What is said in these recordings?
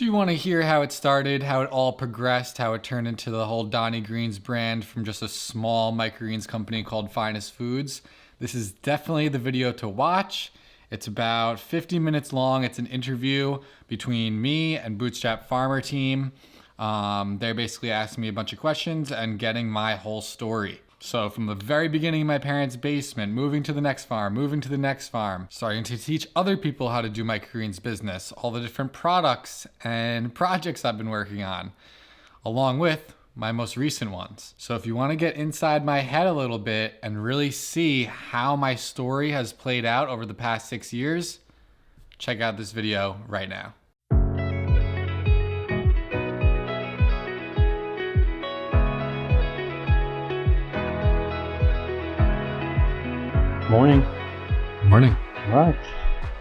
Do you want to hear how it started, how it all progressed, how it turned into the whole Donny Greens brand from just a small microgreens company called Finest Foods? This is definitely the video to watch. It's about 50 minutes long. It's an interview between me and Bootstrap Farmer Team. They're basically asking me a bunch of questions and getting my whole story. So from the very beginning of my parents' basement, moving to the next farm, moving to the next farm, starting to teach other people how to do microgreens business, all the different products and projects I've been working on, along with my most recent ones. So if you want to get inside my head a little bit and really see how my story has played out over the past 6 years, check out this video right now. Morning. Morning. All right.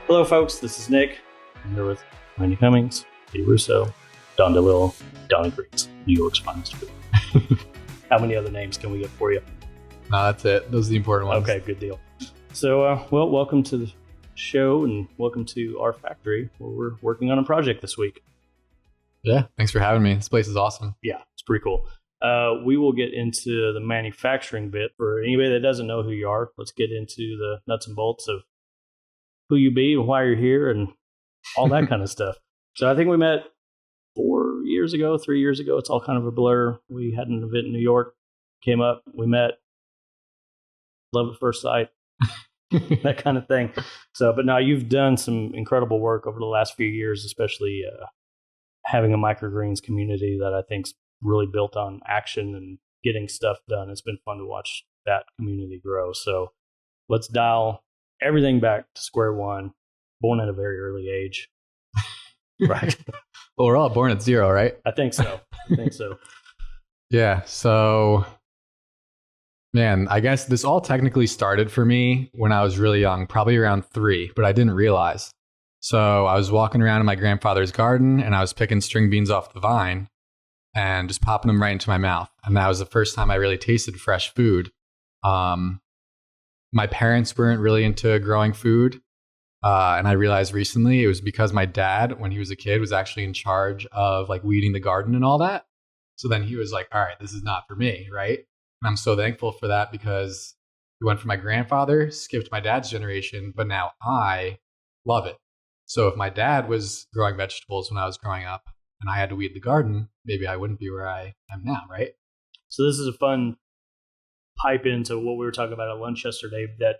Hello, folks. This is Nick. I'm here with Randy Cummings, Dee Russo, Don DeLille, Donny Greens, New York's finest food. How many other names can we get for you? No, that's it. Those are the important ones. Okay, good deal. So, welcome to the show and welcome to our factory where we're working on a project this week. Yeah, thanks for having me. This place is awesome. Yeah, it's pretty cool. We will get into the manufacturing bit. For anybody that doesn't know who you are, let's get into the nuts and bolts of who you be and why you're here and all that kind of stuff. So I think we met 3 years ago. It's all kind of a blur. We had an event in New York, came up, we met, love at first sight, that kind of thing. So, but now you've done some incredible work over the last few years, especially having a microgreens community that I think's really built on action and getting stuff done. It's been fun to watch that community grow. So let's dial everything back to square one. Born at a very early age. Right. Well, we're all born at 0, right? I think so. Yeah. So, man, I guess this all technically started for me when I was really young, probably around 3, but I didn't realize. So I was walking around in my grandfather's garden and I was picking string beans off the vine and just popping them right into my mouth. And that was the first time I really tasted fresh food. My parents weren't really into growing food. And I realized recently it was because my dad, when he was a kid, was actually in charge of like weeding the garden and all that. So then he was like, all right, this is not for me, right? And I'm so thankful for that because we went from my grandfather, skipped my dad's generation, but now I love it. So if my dad was growing vegetables when I was growing up, and I had to weed the garden, maybe I wouldn't be where I am now, right? So this is a fun pipe into what we were talking about at lunch yesterday, that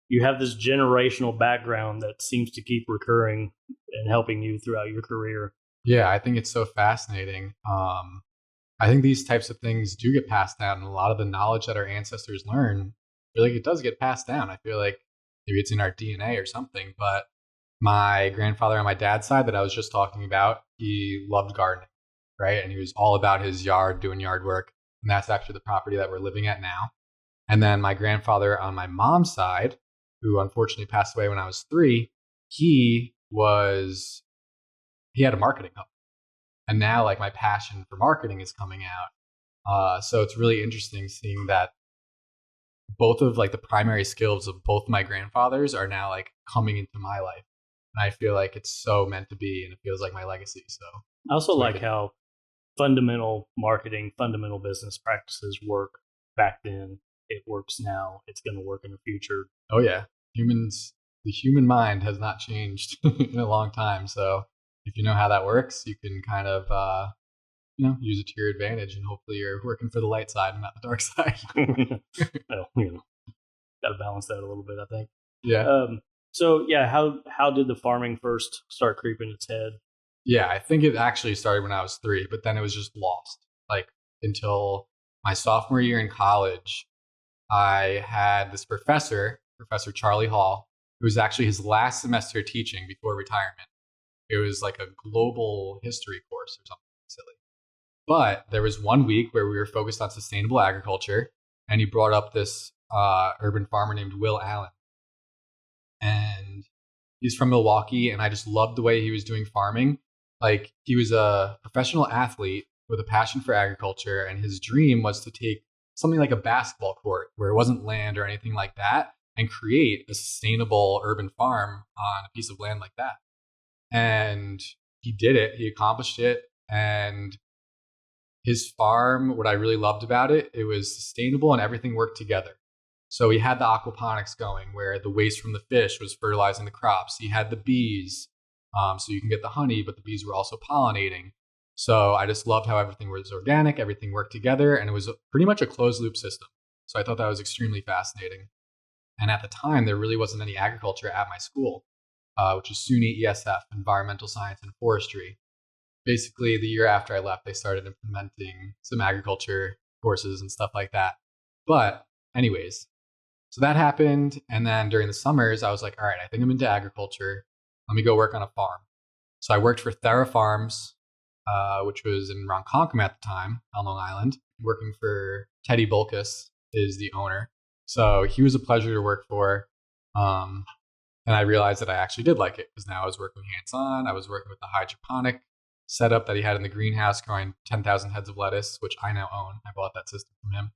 you have this generational background that seems to keep recurring and helping you throughout your career. Yeah, I think it's so fascinating. I think these types of things do get passed down, and a lot of the knowledge that our ancestors learn, I feel like it does get passed down. I feel like maybe it's in our DNA or something, but my grandfather on my dad's side that I was just talking about, he loved gardening, right? And he was all about his yard, doing yard work. And that's actually the property that we're living at now. And then my grandfather on my mom's side, who unfortunately passed away when I was 3, he had a marketing company. And now like my passion for marketing is coming out. So it's really interesting seeing that both of like the primary skills of both my grandfathers are now like coming into my life. And I feel like it's so meant to be, and it feels like my legacy. So I also like how fundamental marketing, fundamental business practices work back then. It works now. It's going to work in the future. Oh yeah, the human mind has not changed in a long time. So if you know how that works, you can kind of use it to your advantage, and hopefully you're working for the light side and not the dark side. Well, got to balance that a little bit, I think. Yeah. So yeah, how did the farming first start creeping its head? Yeah, I think it actually started when I was 3, but then it was just lost. Like until my sophomore year in college, I had this professor, Professor Charlie Hall, who was actually his last semester teaching before retirement. It was like a global history course or something silly. But there was one week where we were focused on sustainable agriculture, and he brought up this urban farmer named Will Allen. And he's from Milwaukee, and I just loved the way he was doing farming. Like, he was a professional athlete with a passion for agriculture, and his dream was to take something like a basketball court where it wasn't land or anything like that and create a sustainable urban farm on a piece of land like that. And he did it. He accomplished it. And his farm, what I really loved about it, it was sustainable and everything worked together. So he had the aquaponics going where the waste from the fish was fertilizing the crops. He had the bees, so you can get the honey, but the bees were also pollinating. So I just loved how everything was organic, everything worked together, and it was pretty much a closed loop system. So I thought that was extremely fascinating. And at the time, there really wasn't any agriculture at my school, which is SUNY ESF, Environmental Science and Forestry. Basically, the year after I left, they started implementing some agriculture courses and stuff like that. But anyways, so that happened. And then during the summers, I was like, all right, I think I'm into agriculture. Let me go work on a farm. So I worked for Thera Farms, which was in Ronkonkoma at the time on Long Island, working for Teddy Bulkus is the owner. So he was a pleasure to work for. And I realized that I actually did like it because now I was working hands-on. I was working with the hydroponic setup that he had in the greenhouse, growing 10,000 heads of lettuce, which I now own. I bought that system from him.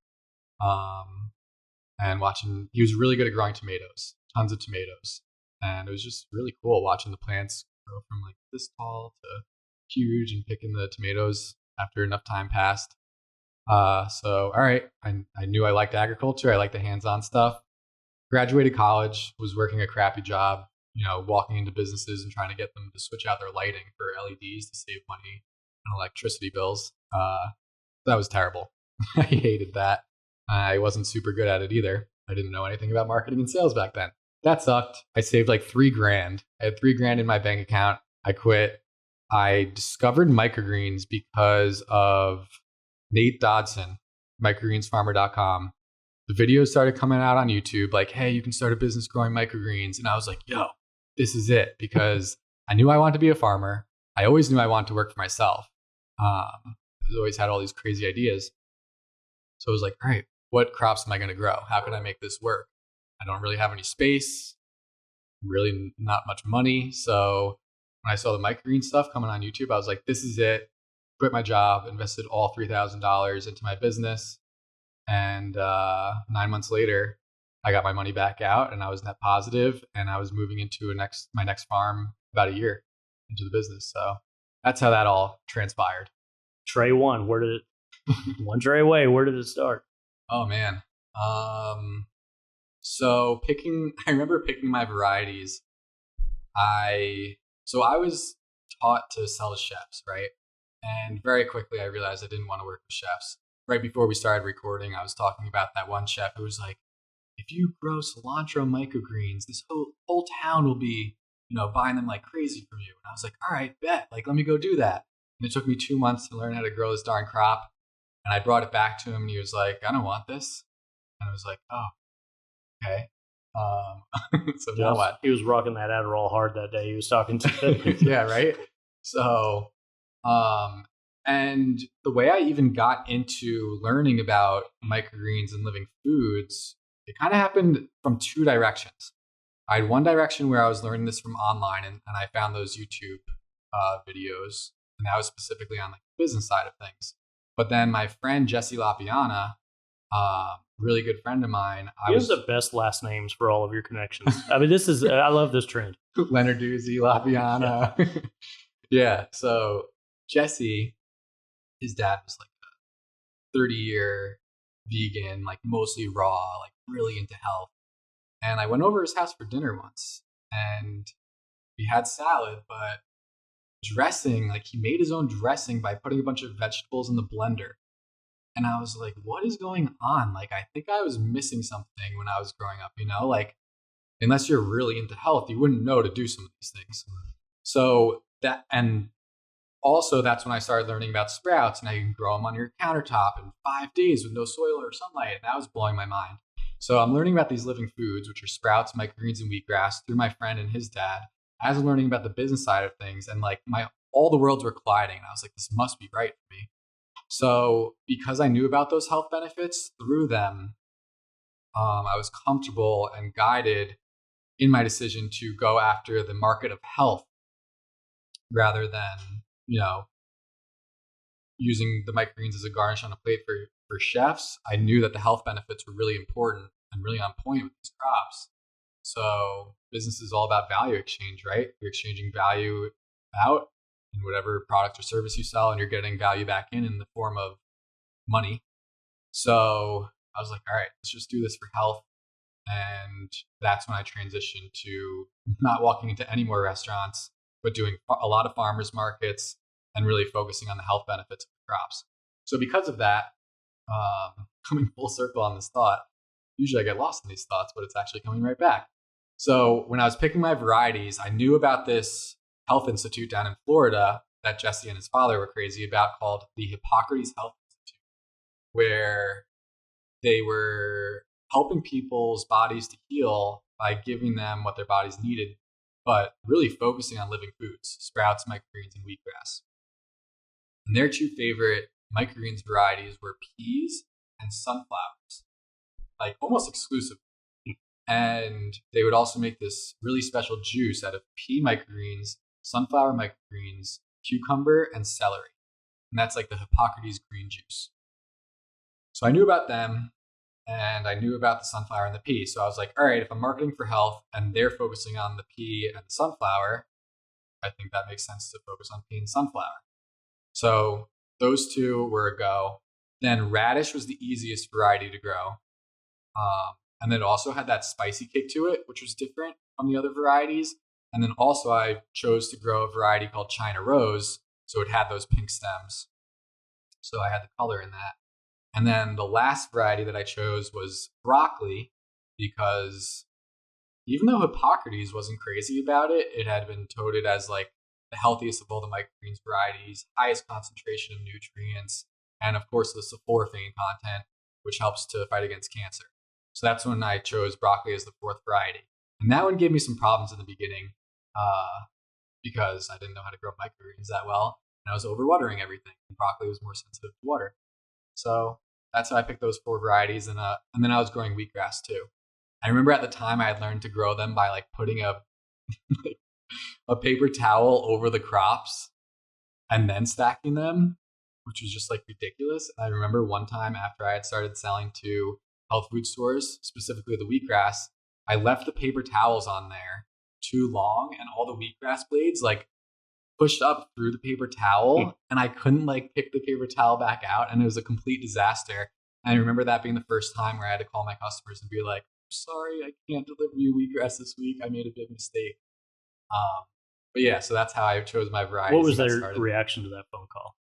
And watching, he was really good at growing tomatoes, tons of tomatoes. And it was just really cool watching the plants grow from like this tall to huge and picking the tomatoes after enough time passed. So, all right, I knew I liked agriculture. I liked the hands-on stuff. Graduated college, was working a crappy job, walking into businesses and trying to get them to switch out their lighting for LEDs to save money on electricity bills. That was terrible. I hated that. I wasn't super good at it either. I didn't know anything about marketing and sales back then. That sucked. I saved like $3,000. I had $3,000 in my bank account. I quit. I discovered microgreens because of Nate Dodson, microgreensfarmer.com. The videos started coming out on YouTube like, hey, you can start a business growing microgreens. And I was like, yo, this is it, because I knew I wanted to be a farmer. I always knew I wanted to work for myself. I always had all these crazy ideas. So I was like, all right, what crops am I going to grow? How can I make this work? I don't really have any space, really not much money. So when I saw the microgreen stuff coming on YouTube, I was like, this is it. Quit my job, invested all $3,000 into my business. And 9 months later, I got my money back out and I was net positive, and I was moving into my next farm about a year into the business. So that's how that all transpired. Tray one, where did it? One tray away, where did it start? Oh man. So I remember picking my varieties. I was taught to sell to chefs, right? And very quickly I realized I didn't want to work with chefs. Right before we started recording, I was talking about that one chef who was like, if you grow cilantro microgreens, this whole town will be, buying them like crazy from you. And I was like, all right, bet. Like, let me go do that. And it took me 2 months to learn how to grow this darn crop. And I brought it back to him and he was like, I don't want this. And I was like, oh, okay. So now what? He was rocking that Adderall hard that day. He was talking to yeah, right? So, and the way I even got into learning about microgreens and living foods, it kind of happened from two directions. I had one direction where I was learning this from online, and I found those YouTube videos, and that was specifically on the business side of things. But then my friend Jesse LaPiana, really good friend of mine. He has the best last names for all of your connections. I mean, I love this trend. Leonarduzzi, LaPiana. Yeah. So Jesse, his dad was like a 30-year vegan, like mostly raw, like really into health. And I went over his house for dinner once, and we had salad, but dressing, like he made his own dressing by putting a bunch of vegetables in the blender. And I was like, what is going on? Like, I think I was missing something when I was growing up, like unless you're really into health, you wouldn't know to do some of these things. So and also that's when I started learning about sprouts, and how you can grow them on your countertop in 5 days with no soil or sunlight. And that was blowing my mind. So I'm learning about these living foods, which are sprouts, microgreens, and wheatgrass, through my friend and his dad, as I'm learning about the business side of things. And like all the worlds were colliding. And I was like, this must be right for me. So because I knew about those health benefits through them, I was comfortable and guided in my decision to go after the market of health rather than, using the microgreens as a garnish on a plate for chefs. I knew that the health benefits were really important and really on point with these crops. So business is all about value exchange, right? You're exchanging value out in whatever product or service you sell, and you're getting value back in the form of money. So I was like, all right, let's just do this for health. And that's when I transitioned to not walking into any more restaurants, but doing a lot of farmers markets and really focusing on the health benefits of the crops. So because of that, coming full circle on this thought, usually I get lost in these thoughts, but it's actually coming right back. So when I was picking my varieties, I knew about this health institute down in Florida that Jesse and his father were crazy about, called the Hippocrates Health Institute, where they were helping people's bodies to heal by giving them what their bodies needed, but really focusing on living foods, sprouts, microgreens, and wheatgrass. And their two favorite microgreens varieties were peas and sunflowers, like almost exclusively. And they would also make this really special juice out of pea microgreens, sunflower microgreens, cucumber, and celery. And that's like the Hippocrates green juice. So I knew about them, and I knew about the sunflower and the pea. So I was like, all right, if I'm marketing for health and they're focusing on the pea and the sunflower, I think that makes sense to focus on pea and sunflower. So those two were a go. Then radish was the easiest variety to grow. And then it also had that spicy kick to it, which was different from the other varieties. And then also I chose to grow a variety called China Rose. So it had those pink stems. So I had the color in that. And then the last variety that I chose was broccoli, because even though Hippocrates wasn't crazy about it, it had been touted as like the healthiest of all the microgreens varieties, highest concentration of nutrients, and of course the sulforaphane content, which helps to fight against cancer. So that's when I chose broccoli as the fourth variety. And that one gave me some problems in the beginning because I didn't know how to grow microgreens that well, and I was overwatering everything. And broccoli was more sensitive to water. So that's how I picked those four varieties. And then I was growing wheatgrass too. I remember at the time I had learned to grow them by like putting a paper towel over the crops and then stacking them, which was just like ridiculous. And I remember one time after I had started selling to health food stores, specifically the wheatgrass, I left the paper towels on there too long, and all the wheatgrass blades like pushed up through the paper towel, and I couldn't like pick the paper towel back out, and it was a complete disaster. And I remember that being the first time where I had to call my customers and be like, sorry, I can't deliver you wheatgrass this week. I made a big mistake. But yeah, so that's how I chose my varieties. What was their reaction to that phone call?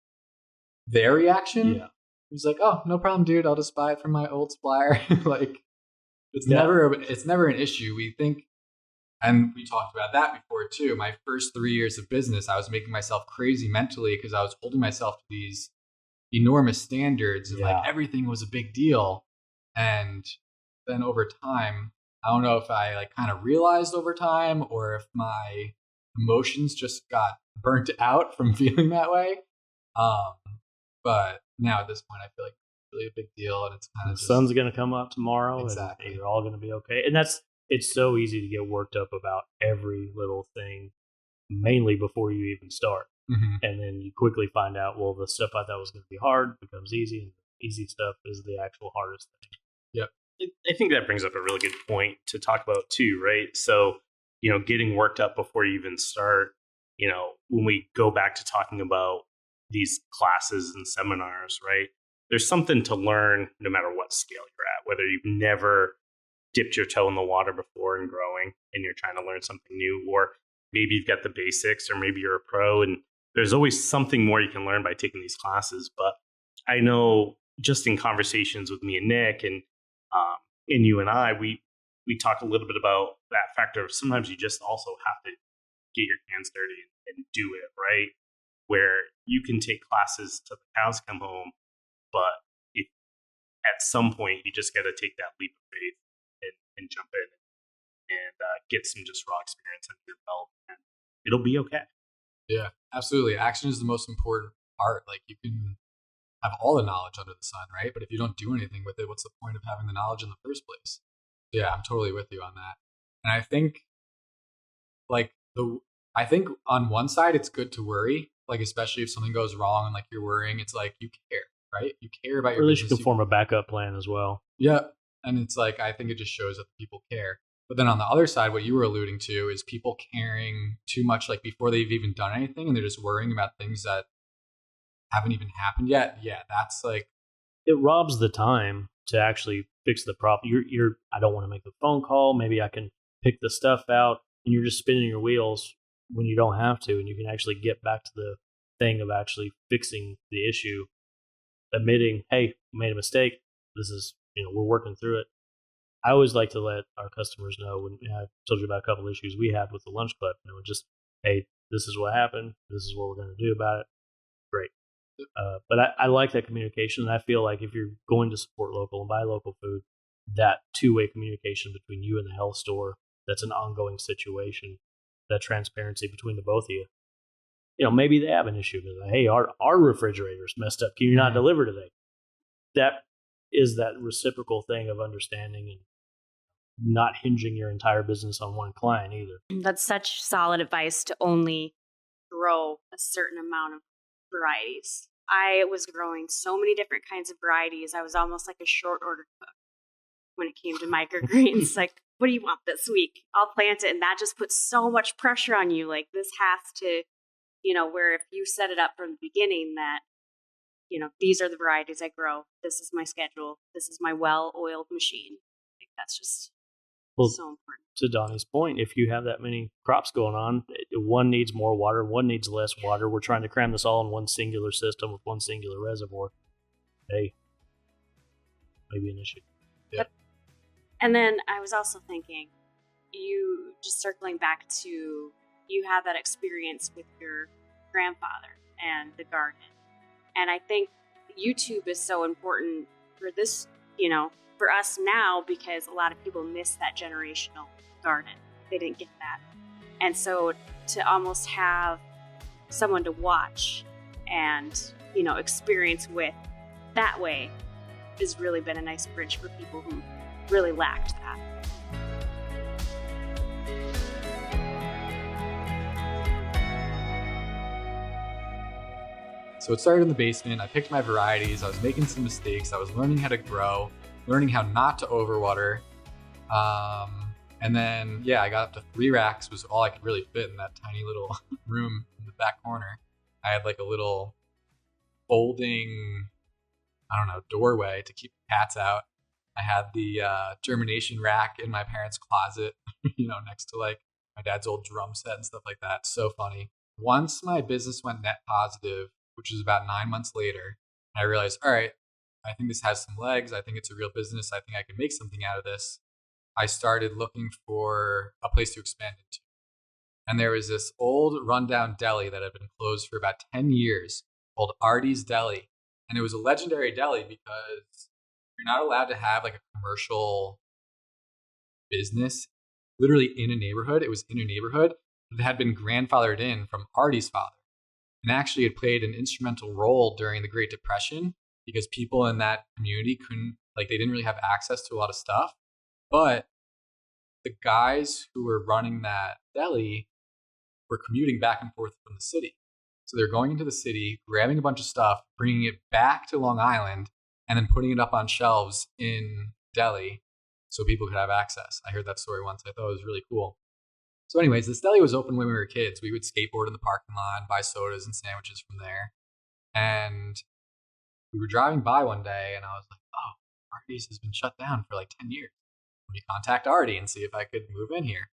Their reaction? Yeah. It was like, oh, no problem, dude. I'll just buy it from my old supplier. Like, it's never an issue. We think, and we talked about that before too. My first 3 years of business, I was making myself crazy mentally because I was holding myself to these enormous standards, and like everything was a big deal. And then over time, I don't know if I like kind of realized over time or if my emotions just got burnt out from feeling that way. But now at this point, I feel like it's really a big deal, and it's kind of the sun's going to come up tomorrow, exactly. And you're all going to be okay. And it's so easy to get worked up about every little thing, mainly before you even start. Mm-hmm. And then you quickly find out, well, the stuff I thought was going to be hard becomes easy, and the easy stuff is the actual hardest thing. Yep. I think that brings up a really good point to talk about too, right? So, getting worked up before you even start, when we go back to talking about these classes and seminars, right? There's something to learn no matter what scale you're at, whether you've never dipped your toe in the water before and growing and you're trying to learn something new, or maybe you've got the basics, or maybe you're a pro, and there's always something more you can learn by taking these classes. But I know just in conversations with me and Nick and you and I, we talk a little bit about that factor of sometimes you just also have to get your hands dirty and do it, right? Where you can take classes till the cows come home, but at some point you just got to take that leap of faith and jump in and get some just raw experience under your belt, and it'll be okay. Yeah, absolutely. Action is the most important part. Like, you can have all the knowledge under the sun, right? But if you don't do anything with it, what's the point of having the knowledge in the first place? Yeah, I'm totally with you on that. And I think on one side it's good to worry, like especially if something goes wrong and like you're worrying, it's like you care, right? You care about your business. You can form a backup plan as well. Yeah. And it's like, I think it just shows that people care. But then on the other side, what you were alluding to is people caring too much, like before they've even done anything, and they're just worrying about things that haven't even happened yet. Yeah, that's like, it robs the time to actually fix the problem. I don't want to make a phone call. Maybe I can pick the stuff out, and you're just spinning your wheels when you don't have to, and you can actually get back to the thing of actually fixing the issue, admitting, hey, we made a mistake. This is, we're working through it. I always like to let our customers know when I told you about a couple issues we had with the lunch club. Just, hey, this is what happened. This is what we're going to do about it. Great. But I like that communication. And I feel like if you're going to support local and buy local food, that two-way communication between you and the health store, that's an ongoing situation, that transparency between the both of you. Maybe they have an issue. Like, hey, our refrigerator's messed up. Can you not deliver today? That is that reciprocal thing of understanding and not hinging your entire business on one client either. That's such solid advice to only grow a certain amount of varieties. I was growing so many different kinds of varieties. I was almost like a short order cook when it came to microgreens. Like, what do you want this week? I'll plant it. And that just puts so much pressure on you. Like, this has to, where if you set it up from the beginning that, these are the varieties I grow. This is my schedule. This is my well-oiled machine. Like, that's just so important. To Donnie's point, if you have that many crops going on, one needs more water, one needs less water. We're trying to cram this all in one singular system with one singular reservoir. Hey, maybe an issue. Yep. And then I was also thinking, you just circling back to, you had that experience with your grandfather and the garden. And I think YouTube is so important for this, for us now, because a lot of people miss that generational garden. They didn't get that. And so to almost have someone to watch and, experience with that way has really been a nice bridge for people who really lacked that. So it started in the basement. I picked my varieties. I was making some mistakes. I was learning how to grow, learning how not to overwater. And then, I got up to 3 racks was all I could really fit in that tiny little room in the back corner. I had like a little folding, doorway to keep the cats out. I had the germination rack in my parents' closet, next to like my dad's old drum set and stuff like that. So funny. Once my business went net positive, which was about 9 months later, I realized, all right, I think this has some legs. I think it's a real business. I think I can make something out of this. I started looking for a place to expand into. And there was this old rundown deli that had been closed for about 10 years called Artie's Deli. And it was a legendary deli because you're not allowed to have like a commercial business literally in a neighborhood. It was in a neighborhood that had been grandfathered in from Artie's father. And actually had played an instrumental role during the Great Depression because people in that community they didn't really have access to a lot of stuff. But the guys who were running that deli were commuting back and forth from the city. So they're going into the city, grabbing a bunch of stuff, bringing it back to Long Island, and then putting it up on shelves in Delhi so people could have access. I heard that story once. I thought it was really cool. So anyways, this deli was open when we were kids. We would skateboard in the parking lot, buy sodas and sandwiches from there. And we were driving by one day, and I was like, oh, Artie's has been shut down for like 10 years. Let me contact Artie and see if I could move in here.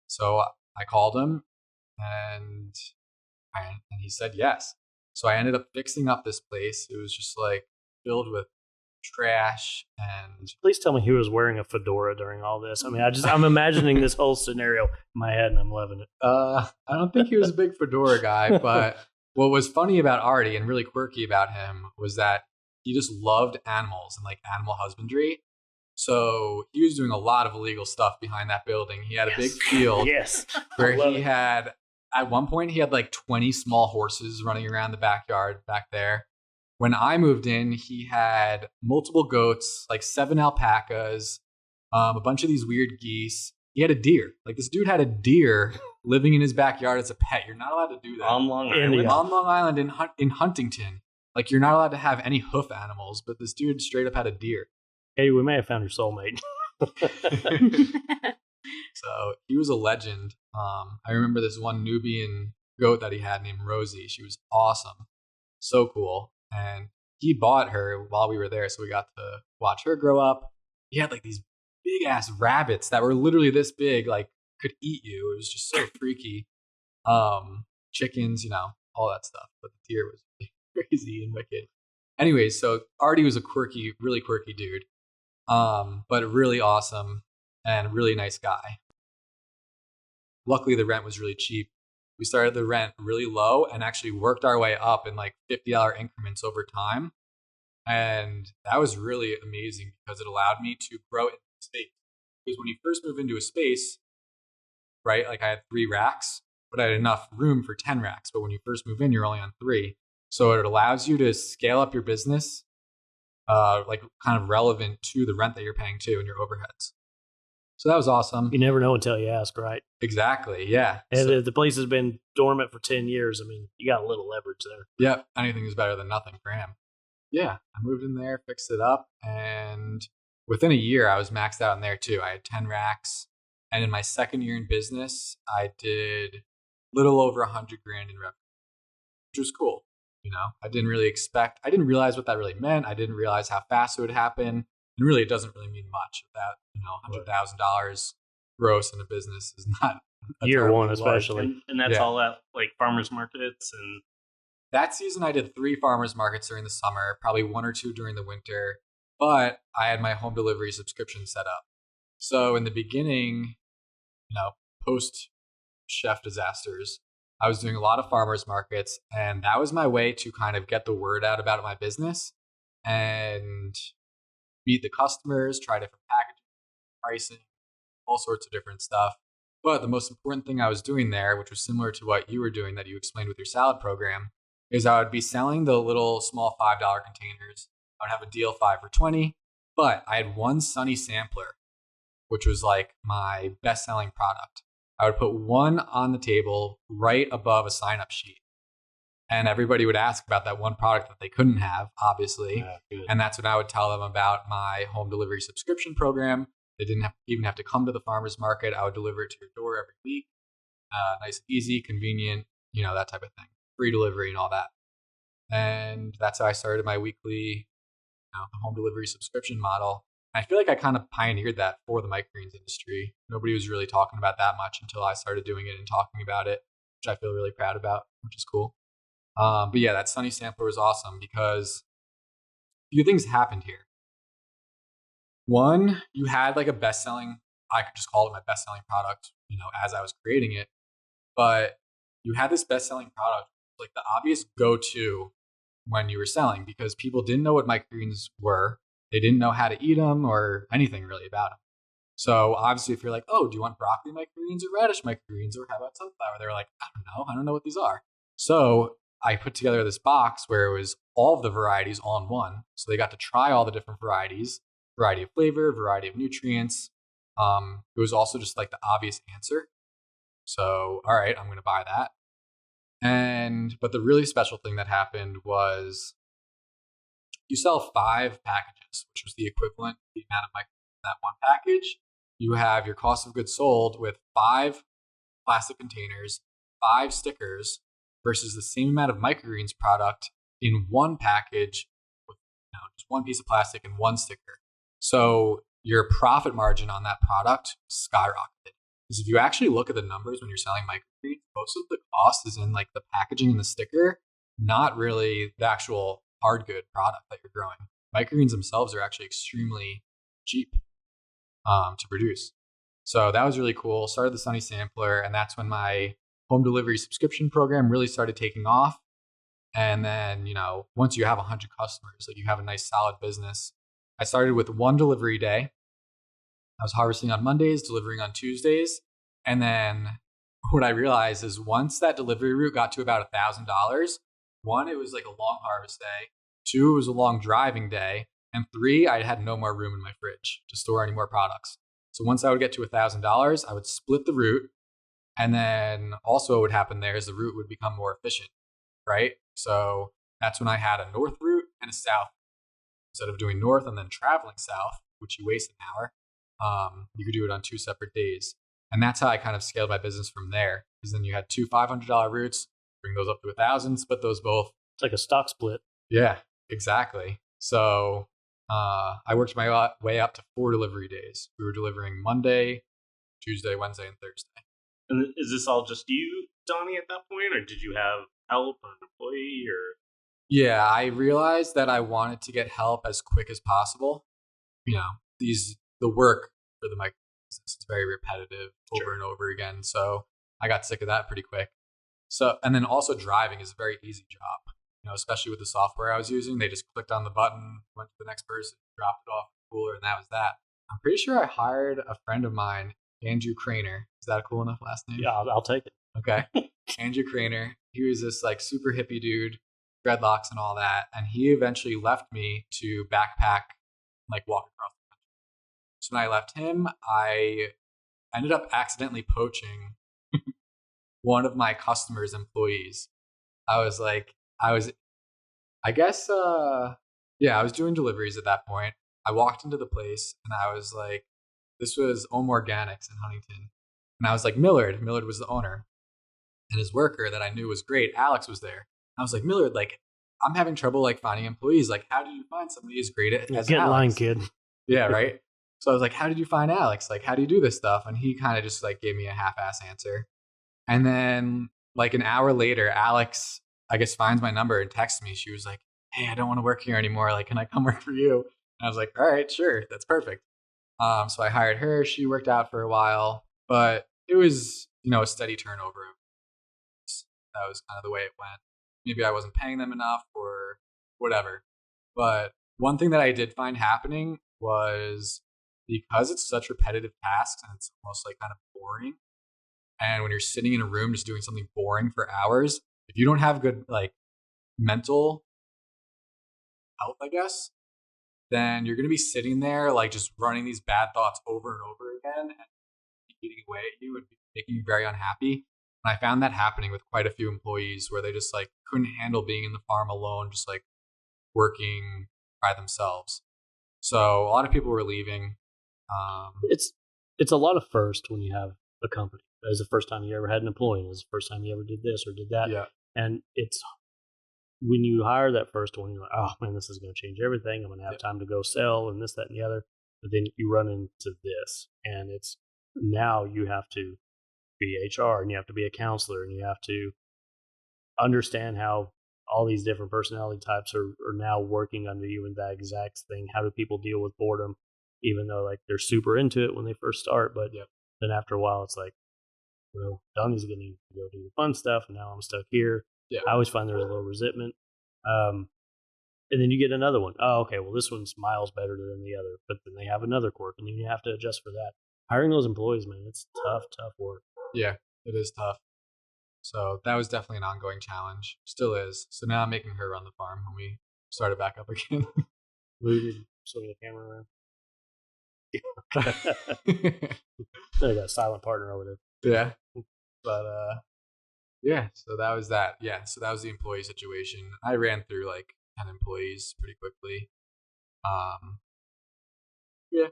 So I called him, and he said yes. So I ended up fixing up this place. It was just like filled with trash. And please tell me he was wearing a fedora during all this. I mean, I'm imagining this whole scenario in my head, and I'm loving it. I don't think he was a big fedora guy, but what was funny about Artie and really quirky about him was that he just loved animals and like animal husbandry. So he was doing a lot of illegal stuff behind that building. He had a big field where he had, at one point, he had like 20 small horses running around the backyard back there. When I moved in, he had multiple goats, like 7 alpacas, a bunch of these weird geese. He had a deer. Like, this dude had a deer living in his backyard as a pet. You're not allowed to do that. On Long Island? On Long Island in Huntington. Like, you're not allowed to have any hoof animals, but this dude straight up had a deer. Hey, we may have found your soulmate. So he was a legend. I remember this one Nubian goat that he had named Rosie. She was awesome. So cool. And he bought her while we were there. So we got to watch her grow up. He had like these big ass rabbits that were literally this big, like could eat you. It was just so freaky. Chickens, all that stuff. But the deer was crazy and wicked. Anyways, so Artie was a really quirky dude. But really awesome and really nice guy. Luckily, the rent was really cheap. We started the rent really low and actually worked our way up in like $50 increments over time. And that was really amazing because it allowed me to grow in space. Because when you first move into a space, right, like I had 3 racks, but I had enough room for 10 racks. But when you first move in, you're only on 3. So it allows you to scale up your business, like kind of relevant to the rent that you're paying too and your overheads. So that was awesome. You never know until you ask, right? Exactly. Yeah. And So, if the place has been dormant for 10 years, I mean, you got a little leverage there. yeah. Anything is better than nothing for him. Yeah. I moved in there, fixed it up. And within a year, I was maxed out in there too. I had 10 racks. And in my second year in business, I did a little over 100 grand in revenue, which was cool. I didn't realize what that really meant. I didn't realize how fast it would happen. And really, it doesn't really mean much. That, $100,000 gross in a business is not Year one, especially. And that's all at like farmers markets. And that season, I did 3 farmers markets during the summer, probably 1 or 2 during the winter. But I had my home delivery subscription set up. So in the beginning, post chef disasters, I was doing a lot of farmers markets, and that was my way to kind of get the word out about my business and meet the customers, try different packaging, pricing, all sorts of different stuff. But the most important thing I was doing there, which was similar to what you were doing that you explained with your salad program, is I would be selling the little small $5 containers. I would have a deal 5 for 20, but I had one Sunny sampler, which was like my best-selling product. I would put one on the table right above a sign-up sheet. And everybody would ask about that one product that they couldn't have, obviously. And that's when I would tell them about my home delivery subscription program. They didn't even have to come to the farmer's market. I would deliver it to your door every week. Nice and easy, convenient, that type of thing. Free delivery and all that. And that's how I started my weekly home delivery subscription model. I feel like I kind of pioneered that for the microgreens industry. Nobody was really talking about that much until I started doing it and talking about it, which I feel really proud about, which is cool. But yeah, that Sunny sampler was awesome because a few things happened here. One, you had like a best-selling, I could just call it my best-selling product, as I was creating it. But you had this best-selling product, like the obvious go-to when you were selling, because people didn't know what microgreens were. They didn't know how to eat them or anything really about them. So obviously, if you're like, oh, do you want broccoli microgreens or radish microgreens, or how about sunflower? They're like, I don't know what these are. So I put together this box where it was all of the varieties all in one. So they got to try all the different varieties, variety of flavor, variety of nutrients. It was also just like the obvious answer. So, all right, I'm going to buy that. But the really special thing that happened was you sell 5 packages, which was the equivalent of the amount of microgreens in that one package. You have your cost of goods sold with 5 plastic containers, 5 stickers, versus the same amount of microgreens product in one package with just one piece of plastic and 1 sticker. So your profit margin on that product skyrocketed. Because if you actually look at the numbers when you're selling microgreens, most of the cost is in like the packaging and the sticker, not really the actual hard good product that you're growing. Microgreens themselves are actually extremely cheap to produce. So that was really cool. Started the Sunny Sampler, and that's when my home delivery subscription program really started taking off. And then, once you have 100 customers, like you have a nice solid business. I started with 1 delivery day. I was harvesting on Mondays, delivering on Tuesdays. And then what I realized is once that delivery route got to about $1,000, 1, it was like a long harvest day. 2, it was a long driving day. And 3, I had no more room in my fridge to store any more products. So once I would get to $1,000, I would split the route. And then also what would happen there is the route would become more efficient, right? So that's when I had a north route and a south. Instead of doing north and then traveling south, which you waste an hour, You could do it on 2 separate days. And that's how I kind of scaled my business from there. Because then you had 2 $500 routes, bring those up to 1,000, split those both. It's like a stock split. Yeah, exactly. So I worked my way up to 4 delivery days. We were delivering Monday, Tuesday, Wednesday, and Thursday. And is this all just you, Donnie, at that point, or did you have help or an employee? Or Yeah, I realized that I wanted to get help as quick as possible. You know, the work for the micro business is very repetitive over and over again. So I got sick of that pretty quick. So, and then also driving is a very easy job. You know, especially with the software I was using, they just clicked on the button, went to the next person, dropped it off the cooler, and that was that. I'm pretty sure I hired a friend of mine, Andrew Craner. Is that a cool enough last name? Yeah, I'll take it. Okay. Andrew Craner. He was this like super hippie dude, dreadlocks and all that. And he eventually left me to backpack, like walk across the country. So when I left him, I ended up accidentally poaching one of my customers' employees. I was, I was doing deliveries at that point. I walked into the place and I was like, this was Ohm Organics in Huntington. And I was like, Millard was the owner. And his worker that I knew was great, Alex, was there. I was like, Millard, like, I'm having trouble like finding employees. Like, how did you find somebody as great as Get in Alex? line, kid. Yeah, right. So I was like, how did you find Alex? Like, how do you do this stuff? And he kind of just like gave me a half-ass answer. And then like an hour later, Alex, I guess, finds my number and texts me. She was like, hey, I don't want to work here anymore. Like, can I come work for you? And I was like, all right, sure. That's perfect. So I hired her. She worked out for a while, but it was, you know, a steady turnover. That was kind of the way it went. Maybe I wasn't paying them enough or whatever. But one thing that I did find happening was, because it's such repetitive tasks and it's almost like kind of boring. And when you're sitting in a room just doing something boring for hours, if you don't have good like mental health, I guess, then you're going to be sitting there like just running these bad thoughts over and over again and eating away at you and making you very unhappy. And I found that happening with quite a few employees where they just like couldn't handle being in the farm alone, just like working by themselves. So a lot of people were leaving. It's a lot of first when you have a company. It's the first time you ever had an employee. It's the first time you ever did this or did that. Yeah. And it's when you hire that first one, you're like, oh man, this is going to change everything. I'm going to have time to go sell and this, that, and the other. But then you run into this, and it's now you have to be HR and you have to be a counselor and you have to understand how all these different personality types are now working under you in that exact thing. How do people deal with boredom, even though like they're super into it when they first start, but then after a while it's like, well, Donnie's getting to go do the fun stuff, and now I'm stuck here. Yeah. I always find there's a little resentment. And then you get another one. Oh, okay, well, this one's miles better than the other, but then they have another quirk, and you have to adjust for that. Hiring those employees, man, it's tough work. Yeah, it is tough. So that was definitely an ongoing challenge. Still is. So now I'm making her run the farm when we start it back up again. We did swing the camera around. They got a silent partner over there. Yeah. But yeah, so that was that. Yeah, so that was the employee situation. I ran through like 10 employees pretty quickly. Yeah,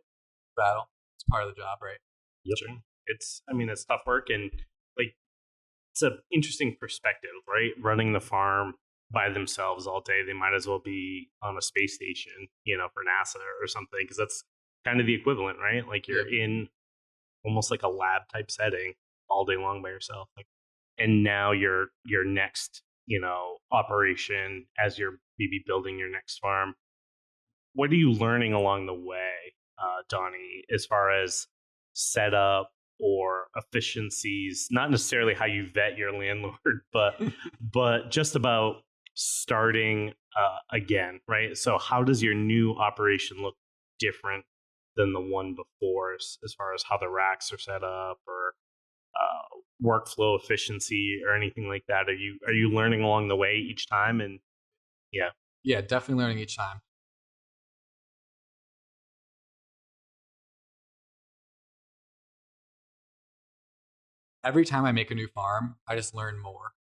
battle. It's part of the job, right? Yep. Sure. It's tough work, and like it's an interesting perspective, right? Running the farm by themselves all day, they might as well be on a space station, you know, for NASA or something, because that's kind of the equivalent, right? Like you're in almost like a lab type setting all day long by yourself. Like, and now your next, you know, operation as you're maybe building your next farm. What are you learning along the way, Donnie, as far as setup or efficiencies? Not necessarily how you vet your landlord, but just about starting again, right? So how does your new operation look different than the one before, as far as how the racks are set up or workflow efficiency or anything like that? Are you learning along the way each time? And yeah, definitely learning each time. Every time I make a new farm, I just learn more,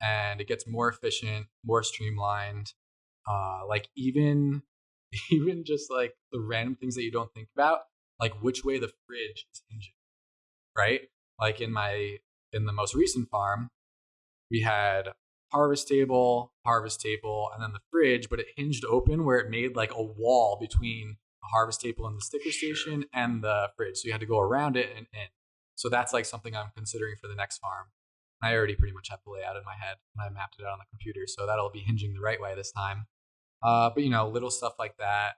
and it gets more efficient, more streamlined. Like even just like the random things that you don't think about. like which way the fridge is hinging, right? Like in the most recent farm, we had harvest table, and then the fridge, but it hinged open where it made like a wall between the harvest table and the sticker station and the fridge. So you had to go around it and in. So that's like something I'm considering for the next farm. I already pretty much have the layout in my head and I mapped it out on the computer. So that'll be hinging the right way this time. But little stuff like that,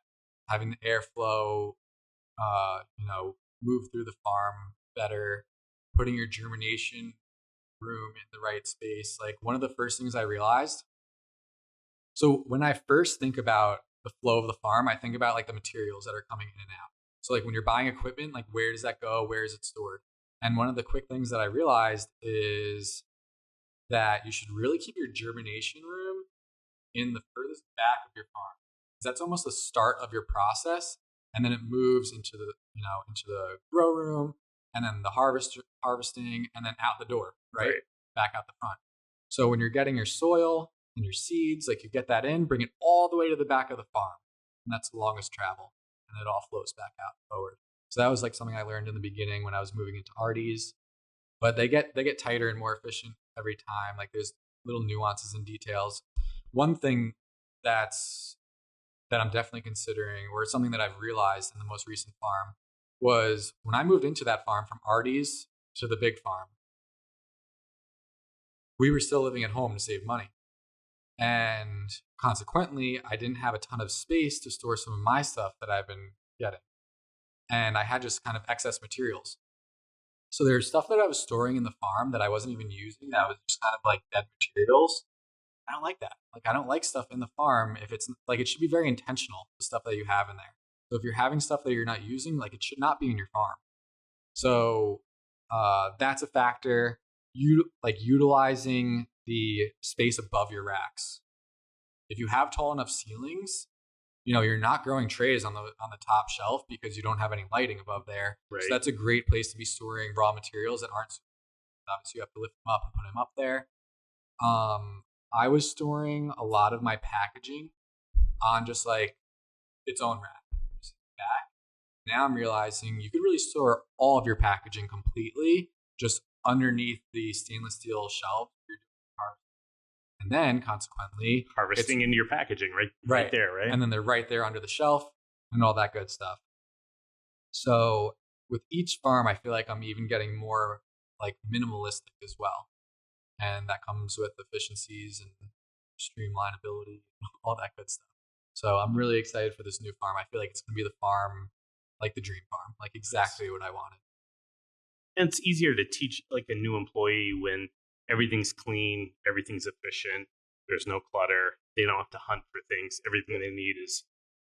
having the airflow, move through the farm better, putting your germination room in the right space. Like one of the first things I realized, so when I first think about the flow of the farm, I think about like the materials that are coming in and out. So like when you're buying equipment, like where does that go? Where is it stored? And one of the quick things that I realized is that you should really keep your germination room in the furthest back of your farm. Because that's almost the start of your process. And then it moves into the grow room, and then the harvesting, and then out the door, right? Back out the front. So when you're getting your soil and your seeds, like you get that in, bring it all the way to the back of the farm. And that's the longest travel. And it all flows back out forward. So that was like something I learned in the beginning when I was moving into Arties. But they get tighter and more efficient every time. Like there's little nuances and details. One thing that I'm definitely considering, or something that I've realized in the most recent farm, was when I moved into that farm from Arties to the big farm, we were still living at home to save money. And consequently, I didn't have a ton of space to store some of my stuff that I've been getting. And I had just kind of excess materials. So there's stuff that I was storing in the farm that I wasn't even using, that was just kind of like dead materials. I don't like that. Like I don't like stuff in the farm if it's like, it should be very intentional, the stuff that you have in there. So if you're having stuff that you're not using, like it should not be in your farm. So that's a factor. Utilizing the space above your racks. If you have tall enough ceilings, you're not growing trays on the top shelf because you don't have any lighting above there. Right. So that's a great place to be storing raw materials that aren't. Obviously, you have to lift them up and put them up there. I was storing a lot of my packaging on just like its own rack. Back. Now I'm realizing you could really store all of your packaging completely just underneath the stainless steel shelf you're doing harvesting. And then consequently harvesting into your packaging right there, right? And then they're right there under the shelf and all that good stuff. So with each farm, I feel like I'm even getting more like minimalistic as well. And that comes with efficiencies and streamlinability, all that good stuff. So I'm really excited for this new farm. I feel like it's going to be the farm, like the dream farm, like exactly what I wanted. And it's easier to teach like a new employee when everything's clean, everything's efficient, there's no clutter, they don't have to hunt for things. Everything they need is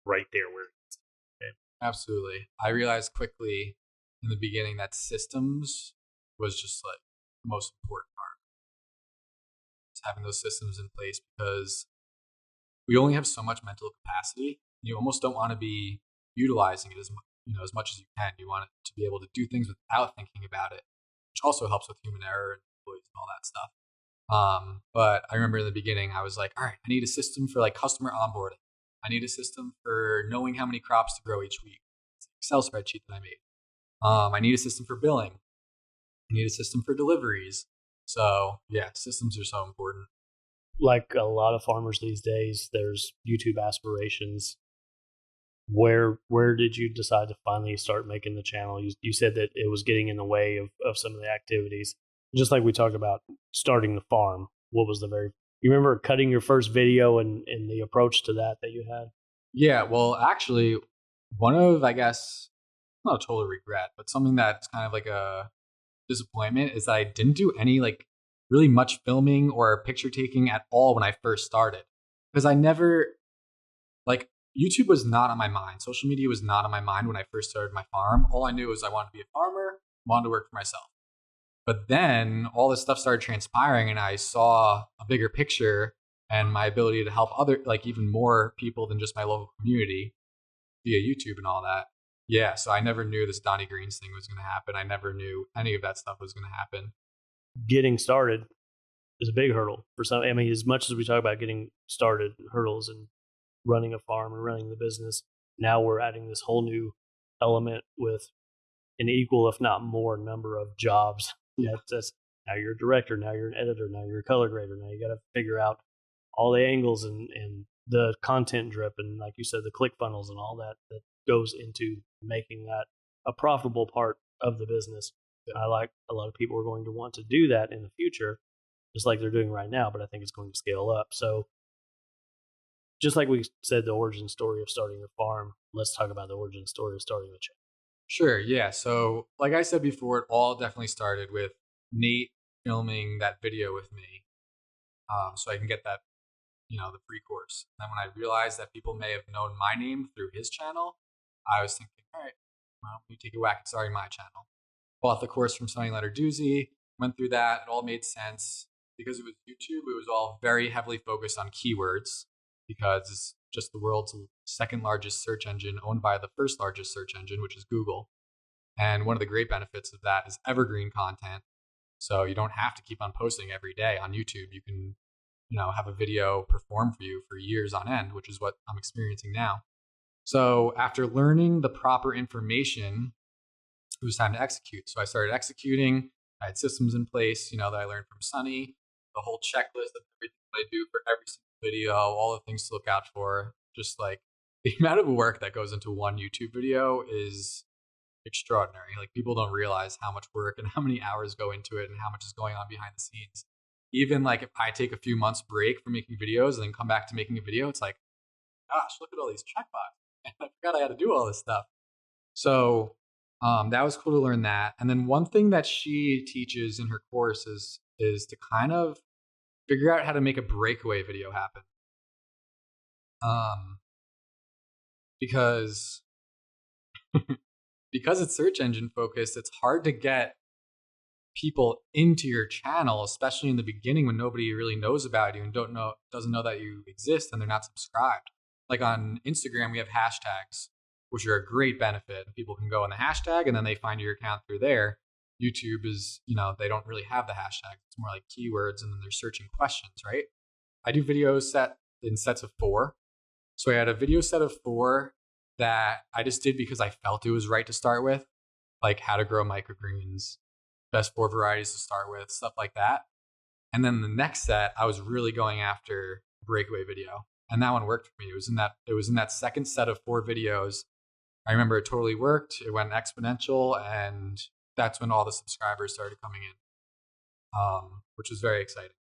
right there where it's okay. Absolutely. I realized quickly in the beginning that systems was just like the most important part. It's having those systems in place because we only have so much mental capacity. You almost don't want to be utilizing it as much as you can. You want it to be able to do things without thinking about it, which also helps with human error and employees and all that stuff. But I remember in the beginning, I was like, all right, I need a system for like customer onboarding. I need a system for knowing how many crops to grow each week. It's an Excel spreadsheet that I made. I need a system for billing. I need a system for deliveries. So yeah, systems are so important. Like a lot of farmers these days, there's YouTube aspirations. Where did you decide to finally start making the channel? You said that it was getting in the way of some of the activities. Just like we talked about starting the farm, what was you remember cutting your first video and the approach to that you had? Yeah, well, actually, one of, I guess, not a total regret, but something that's kind of like a disappointment is that I didn't do any like really much filming or picture taking at all when I first started. Because I never, like, YouTube was not on my mind. Social media was not on my mind when I first started my farm. All I knew was I wanted to be a farmer, wanted to work for myself. But then all this stuff started transpiring and I saw a bigger picture and my ability to help other, like even more people than just my local community via YouTube and all that. Yeah, so I never knew this Donny Greens thing was going to happen. I never knew any of that stuff was going to happen. Getting started is a big hurdle for some. I mean, as much as we talk about getting started, hurdles and running a farm or running the business, now we're adding this whole new element with an equal, if not more, number of jobs. Yeah. That's now you're a director, now you're an editor, now you're a color grader, now you got to figure out all the angles and the content drip, and like you said, the click funnels and all that goes into making that a profitable part of the business. I like a lot of people are going to want to do that in the future, just like they're doing right now, but I think it's going to scale up. So just like we said, the origin story of starting your farm, let's talk about the origin story of starting the channel. Sure, yeah. So, like I said before, it all definitely started with Nate filming that video with me, so I can get that, the free course. And then when I realized that people may have known my name through his channel, I was thinking, all right, well, let me take a whack at starting my channel. Bought the course from Sunny Letter Doozy, went through that. It all made sense. Because it was YouTube, it was all very heavily focused on keywords, because it's just the world's second largest search engine, owned by the first largest search engine, which is Google. And one of the great benefits of that is evergreen content. So you don't have to keep on posting every day on YouTube. You can, have a video perform for you for years on end, which is what I'm experiencing now. So after learning the proper information, it was time to execute. So I started executing. I had systems in place, that I learned from Sunny, the whole checklist of everything I do for every single video, all the things to look out for. Just like the amount of work that goes into one YouTube video is extraordinary. Like, people don't realize how much work and how many hours go into it and how much is going on behind the scenes. Even like if I take a few months break from making videos and then come back to making a video, it's like, gosh, look at all these checkboxes. I forgot I had to do all this stuff. So that was cool to learn that. And then one thing that she teaches in her course is to kind of figure out how to make a breakaway video happen. Because it's search engine focused, it's hard to get people into your channel, especially in the beginning when nobody really knows about you and doesn't know that you exist and they're not subscribed. Like on Instagram, we have hashtags, which are a great benefit. People can go on the hashtag and then they find your account through there. YouTube is, they don't really have the hashtag. It's more like keywords and then they're searching questions, right? I do videos set in sets of 4. So I had a video set of 4 that I just did because I felt it was right to start with, like how to grow microgreens, best 4 varieties to start with, stuff like that. And then the next set, I was really going after breakaway video, and that one worked for me. It was in that second set of 4 videos. I remember it totally worked. It went exponential, and that's when all the subscribers started coming in, which was very exciting.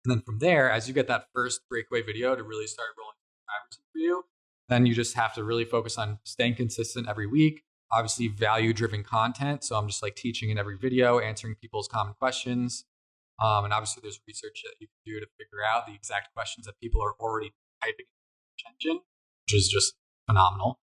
And then from there, as you get that first breakaway video to really start rolling subscribers for you, then you just have to really focus on staying consistent every week. Obviously, value-driven content. So I'm just like teaching in every video, answering people's common questions. And obviously, there's research that you can do to figure out the exact questions that people are already typing in the search engine, which is just phenomenal.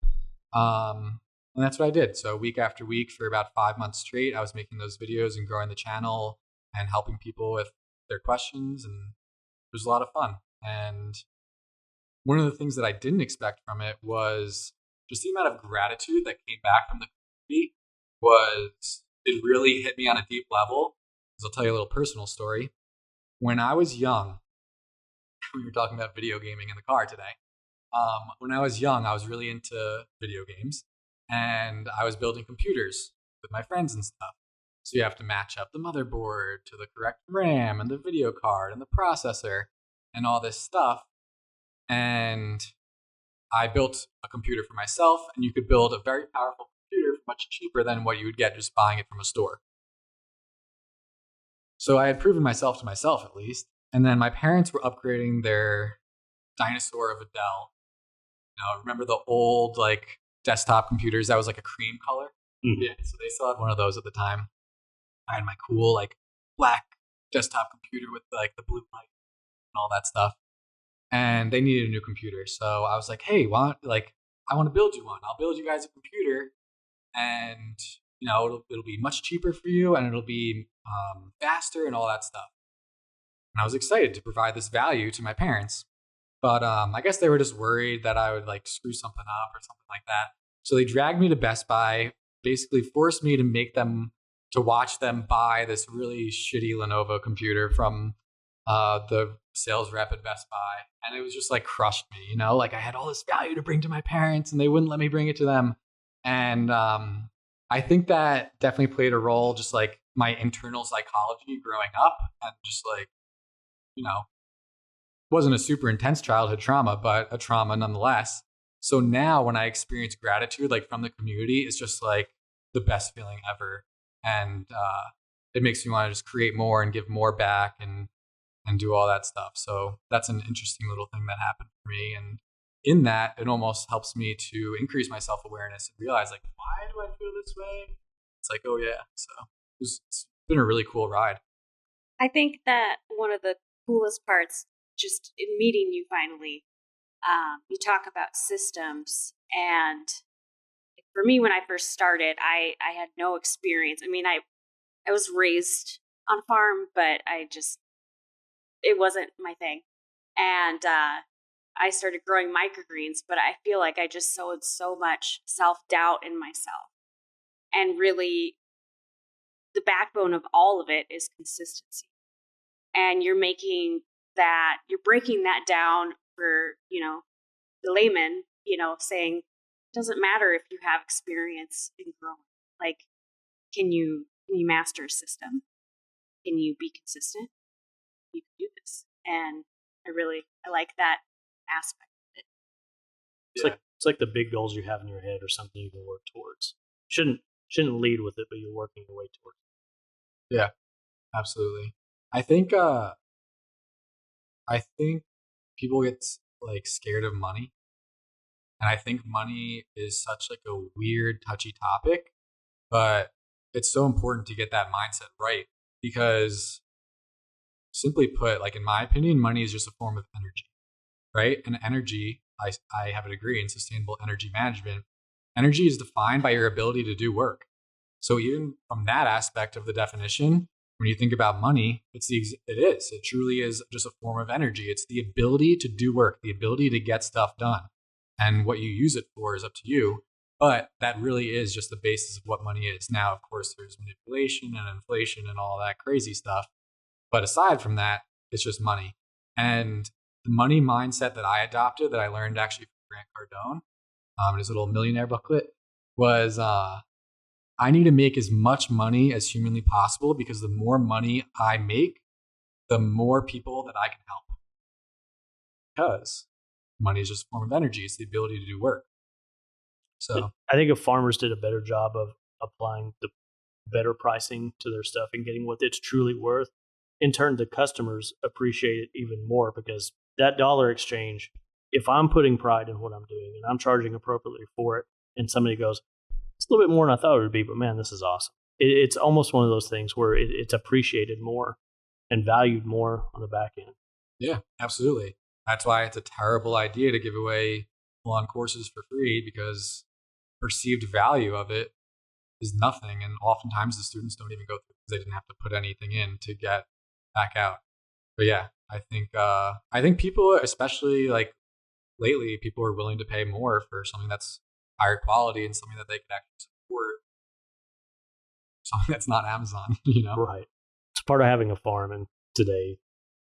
And that's what I did. So week after week for about 5 months straight, I was making those videos and growing the channel and helping people with their questions. And it was a lot of fun. And one of the things that I didn't expect from it was just the amount of gratitude that came back from the community. It really hit me on a deep level. Because I'll tell you a little personal story. When I was young, we were talking about video gaming in the car today. When I was young, I was really into video games, and I was building computers with my friends and stuff. So you have to match up the motherboard to the correct RAM and the video card and the processor and all this stuff. And I built a computer for myself, and you could build a very powerful computer much cheaper than what you would get just buying it from a store. So I had proven myself to myself, at least. And then my parents were upgrading their dinosaur of a Dell. Remember the old like desktop computers that was like a cream color? Mm-hmm. Yeah, so they still had one of those at the time. I had my cool like black desktop computer with like the blue light and all that stuff. And they needed a new computer. So I was like, hey, I want to build you one. I'll build you guys a computer, and it'll be much cheaper for you, and it'll be faster and all that stuff. And I was excited to provide this value to my parents. But I guess they were just worried that I would like screw something up or something like that. So they dragged me to Best Buy, basically forced me to watch them buy this really shitty Lenovo computer from the sales rep at Best Buy. And it was just like crushed me, like I had all this value to bring to my parents and they wouldn't let me bring it to them. And I think that definitely played a role, just like my internal psychology growing up, and just like, you know, wasn't a super intense childhood trauma, but a trauma nonetheless. So now when I experience gratitude, like from the community, it's just like the best feeling ever. And it makes me want to just create more and give more back and do all that stuff. So that's an interesting little thing that happened for me. And in that, it almost helps me to increase my self-awareness and realize, like, why do I feel this way? It's like, oh yeah. So it's been a really cool ride. I think that one of the coolest parts, just in meeting you finally, you talk about systems. And for me, when I first started, I had no experience. I mean, I was raised on a farm, but it wasn't my thing. And I started growing microgreens, but I feel like I just sowed so much self-doubt in myself. And really, the backbone of all of it is consistency. And you're breaking that down for, the layman, saying it doesn't matter if you have experience in growing. Like, can you master a system? Can you be consistent? You can do this. And I like that aspect of it. It's like the big goals you have in your head or something you can work towards. Shouldn't lead with it, but you're working your way towards it. Yeah, absolutely. I think people get like scared of money. And I think money is such like a weird, touchy topic, but it's so important to get that mindset right, because simply put, like in my opinion, money is just a form of energy, right? And energy, I have a degree in sustainable energy management. Energy is defined by your ability to do work. So even from that aspect of the definition, when you think about money, it truly is just a form of energy. It's the ability to do work, the ability to get stuff done. And what you use it for is up to you. But that really is just the basis of what money is. Now, of course, there's manipulation and inflation and all that crazy stuff. But aside from that, it's just money. And the money mindset that I adopted, that I learned actually from Grant Cardone, in his little millionaire booklet, was I need to make as much money as humanly possible, because the more money I make, the more people that I can help. Because money is just a form of energy. It's the ability to do work. So I think if farmers did a better job of applying the better pricing to their stuff and getting what it's truly worth, in turn, the customers appreciate it even more, because that dollar exchange, if I'm putting pride in what I'm doing and I'm charging appropriately for it, and somebody goes, it's a little bit more than I thought it would be, but man, this is awesome. It's almost one of those things where it's appreciated more and valued more on the back end. yeah, absolutely. That's why it's a terrible idea to give away full-on courses for free, because perceived value of it is nothing. And oftentimes the students don't even go through because they didn't have to put anything in to get back out. But yeah, I think people, especially like lately, people are willing to pay more for something that's higher quality and something that they can actually support. Something that's not Amazon, Right. It's part of having a farm in today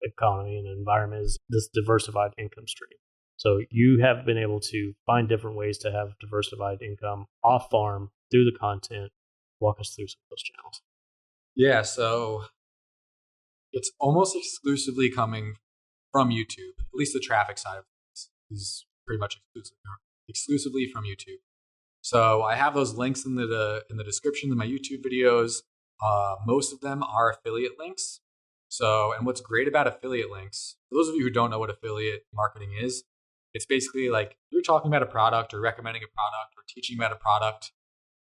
economy and environment is this diversified income stream. So you have been able to find different ways to have diversified income off farm through the content. Walk us through some of those channels. Yeah, so it's almost exclusively coming from YouTube. At least the traffic side of things is pretty much exclusively from YouTube. So I have those links in the description of my YouTube videos. Most of them are affiliate links. So, and what's great about affiliate links, for those of you who don't know what affiliate marketing is, it's basically like you're talking about a product or recommending a product or teaching about a product,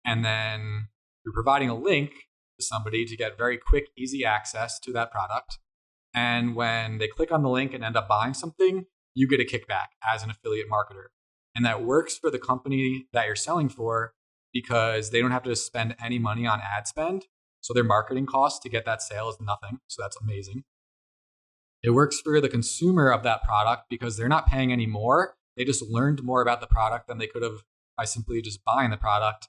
and then you're providing a link to somebody to get very quick, easy access to that product. And when they click on the link and end up buying something, you get a kickback as an affiliate marketer. And that works for the company that you're selling for, because they don't have to spend any money on ad spend. So their marketing cost to get that sale is nothing. So that's amazing. It works for the consumer of that product because they're not paying any more. They just learned more about the product than they could have by simply just buying the product.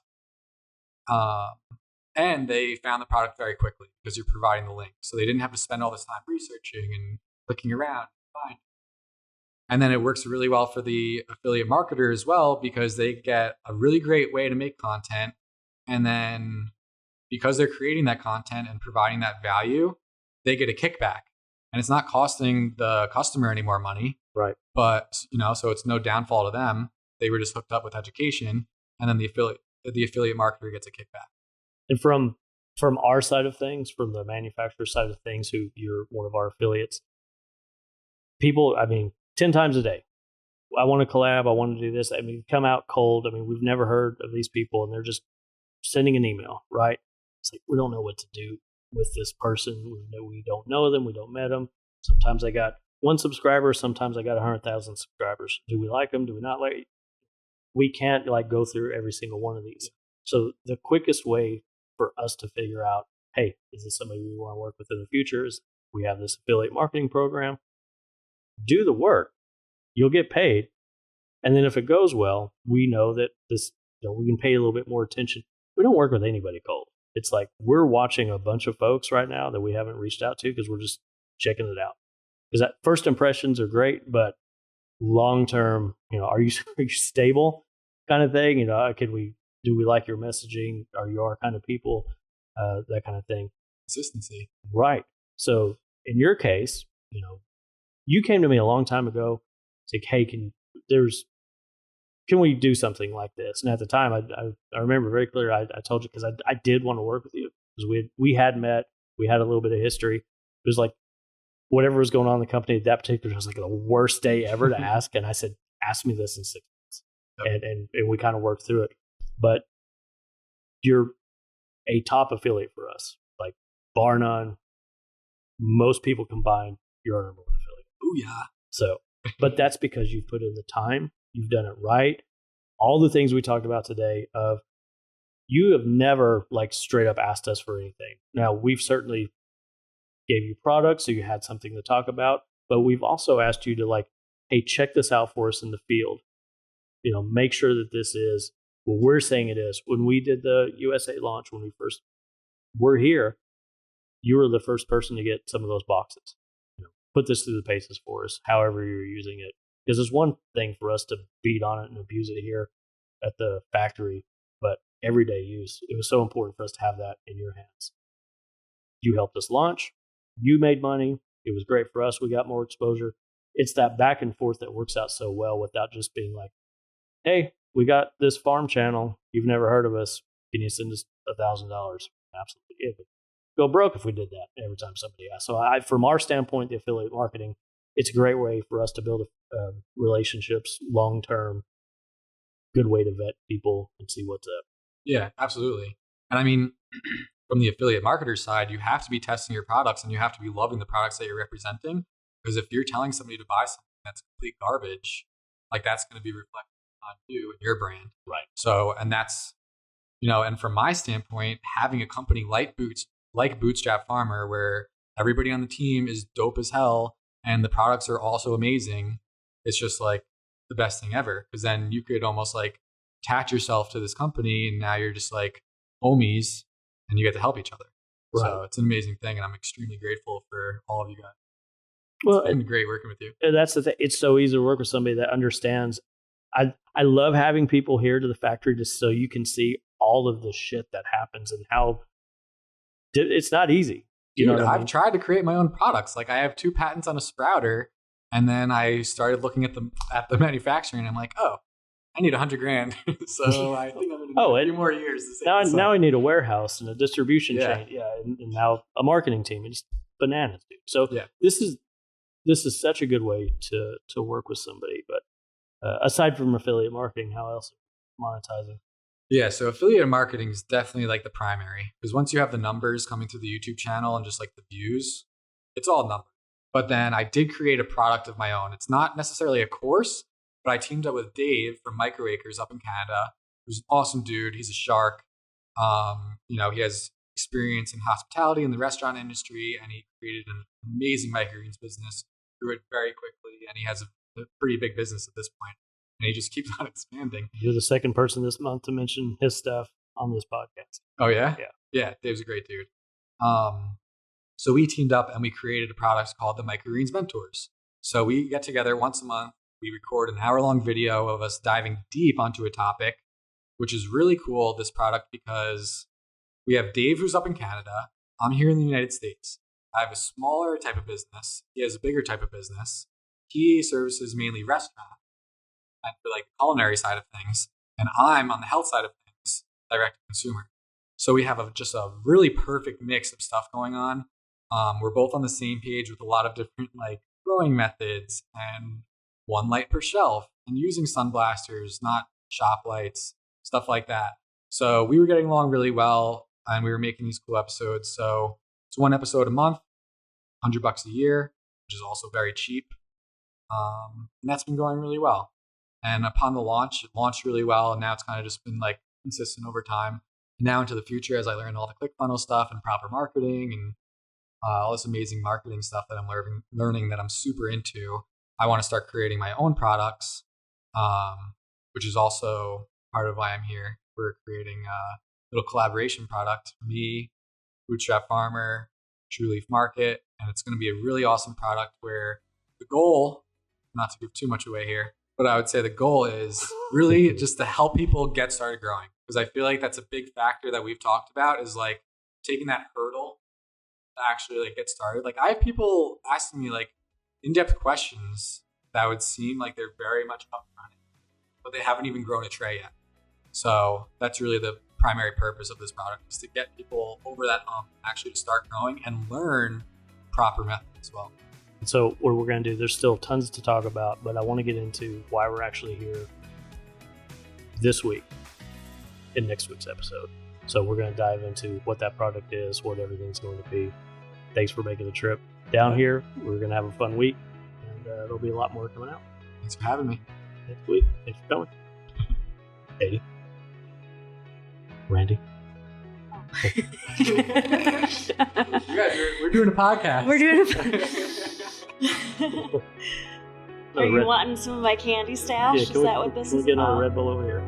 And they found the product very quickly because you're providing the link. So they didn't have to spend all this time researching and clicking around. Fine. And then it works really well for the affiliate marketer as well, because they get a really great way to make content. And then because they're creating that content and providing that value, they get a kickback. And it's not costing the customer any more money. Right. But, so it's no downfall to them. They were just hooked up with education, and then the affiliate marketer gets a kickback. And from our side of things, from the manufacturer side of things, who you're one of our affiliates, people, 10 times a day, I want to collab, I want to do this. Come out cold. We've never heard of these people, and they're just sending an email, right? It's like, we don't know what to do with this person. We don't know them. We don't met them. Sometimes I got 1 subscriber. Sometimes I got 100,000 subscribers. Do we like them? Do we not like them? We can't go through every single one of these. So the quickest way for us to figure out, hey, is this somebody we want to work with in the future, is we have this affiliate marketing program. Do the work. You'll get paid. And then if it goes well, we know that this, we can pay a little bit more attention. We don't work with anybody cold. It's like we're watching a bunch of folks right now that we haven't reached out to because we're just checking it out. Because that first impressions are great, but long term, are you stable, kind of thing? Do we like your messaging? Are you our kind of people? That kind of thing. Consistency, right? So in your case, you came to me a long time ago. It's like, hey, can we do something like this? And at the time, I remember very clear. I told you because I did want to work with you because we had met. We had a little bit of history. It was like whatever was going on in the company at that particular was like the worst day ever to ask. And I said, ask me this in 6 months. Yep. And we kind of worked through it. But you're a top affiliate for us, like bar none. Most people combined, you're our number 1 affiliate. Oh yeah. So, but that's because you've put in the time. You've done it right. All the things we talked about today of you have never straight up asked us for anything. Now, we've certainly gave you products, so you had something to talk about, but we've also asked you to hey, check this out for us in the field. Make sure that this is what we're saying it is. When we did the USA launch, when we first were here, you were the first person to get some of those boxes. Put this through the paces for us, however you're using it. Because it's one thing for us to beat on it and abuse it here at the factory, but everyday use, it was so important for us to have that in your hands. You helped us launch. You made money. It was great for us. We got more exposure. It's that back and forth that works out so well without just being like, hey, we got this farm channel. You've never heard of us. Can you send us $1,000? Absolutely. It would go broke if we did that every time somebody asked. So from our standpoint, the affiliate marketing, it's a great way for us to build relationships long-term, good way to vet people and see what's up. Yeah, absolutely. And from the affiliate marketer side, you have to be testing your products and you have to be loving the products that you're representing. Because if you're telling somebody to buy something that's complete garbage, that's going to be reflected on you and your brand. Right. So, and that's, and from my standpoint, having a company like Bootstrap Farmer, where everybody on the team is dope as hell and the products are also amazing, it's just the best thing ever. Because then you could almost attach yourself to this company and now you're just homies and you get to help each other. Right. So it's an amazing thing. And I'm extremely grateful for all of you guys. Well, it's been great working with you. That's the thing. It's so easy to work with somebody that understands. I love having people here to the factory just so you can see all of the shit that happens and how it's not easy. Dude, I've tried to create my own products. I have 2 patents on a sprouter, and then I started looking at the manufacturing, and I'm like, oh, I need $100,000. So I think I'm going to need a few more years to save this. Now I need a warehouse and a distribution chain, and now a marketing team. It's bananas, dude. So this is such a good way to work with somebody. But aside from affiliate marketing, how else are you monetizing? Yeah, so affiliate marketing is definitely the primary, because once you have the numbers coming through the YouTube channel and just the views, it's all numbers. But then I did create a product of my own. It's not necessarily a course, but I teamed up with Dave from Microacres up in Canada, who's an awesome dude. He's a shark. He has experience in hospitality in the restaurant industry, and he created an amazing microgreens business, grew it very quickly, and he has a pretty big business at this point. And he just keeps on expanding. You're the second person this month to mention his stuff on this podcast. Oh, yeah? Yeah. Yeah, Dave's a great dude. So we teamed up and we created a product called the Microgreens Mentors. So we get together once a month we record an hour-long video of us diving deep onto a topic, which is really cool, this product, because we have Dave, who's up in Canada. I'm here in the United States. I have a smaller type of business. He has a bigger type of business. He services mainly restaurants and for like the culinary side of things. And I'm on the health side of things, direct to consumer. So we have just a really perfect mix of stuff going on. We're both on the same page with a lot of different like growing methods and one light per shelf and using sun blasters, not shop lights, stuff like that. So we were getting along really well and we were making these cool episodes. So it's one episode a month, $100 a year, which is also very cheap. And that's been going really well. And upon the launch, it launched really well. And now it's kind of just been like consistent over time. And now into the future, as I learn all the ClickFunnels stuff and proper marketing and all this amazing marketing stuff that I'm learning that I'm super into, I want to start creating my own products, which is also part of why I'm here. We're creating a little collaboration product, me, Bootstrap Farmer, True Leaf Market, and it's going to be a really awesome product where the goal, not to give too much away here, but I would say the goal is really just to help people get started growing. Because I feel like that's a big factor that we've talked about is like taking that hurdle to actually like get started. Like I have people asking me like in-depth questions that would seem like they're very much up and running, but they haven't even grown a tray yet. So that's really the primary purpose of this product, is to get people over that hump, actually to start growing and learn proper methods as well. So what we're going to do, there's still tons to talk about, but I want to get into why we're actually here this week in next week's episode. So we're going to dive into what that product is, what everything's going to be. Thanks for making the trip down here. We're going to have a fun week, and there'll be a lot more coming out. Thanks for having me. Next week. Thanks for coming. Katie. Randy. You guys, we're doing a podcast. We're doing a Are you wanting some of my candy stash? Is that what this is? Can we get another Red Bull over here?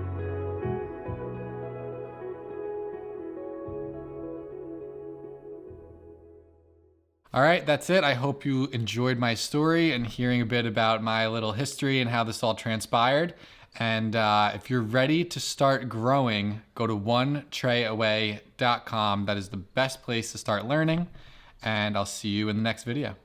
All right, that's it. I hope you enjoyed my story and hearing a bit about my little history and how this all transpired. And if you're ready to start growing, go to onetrayaway.com. That is the best place to start learning. And I'll see you in the next video.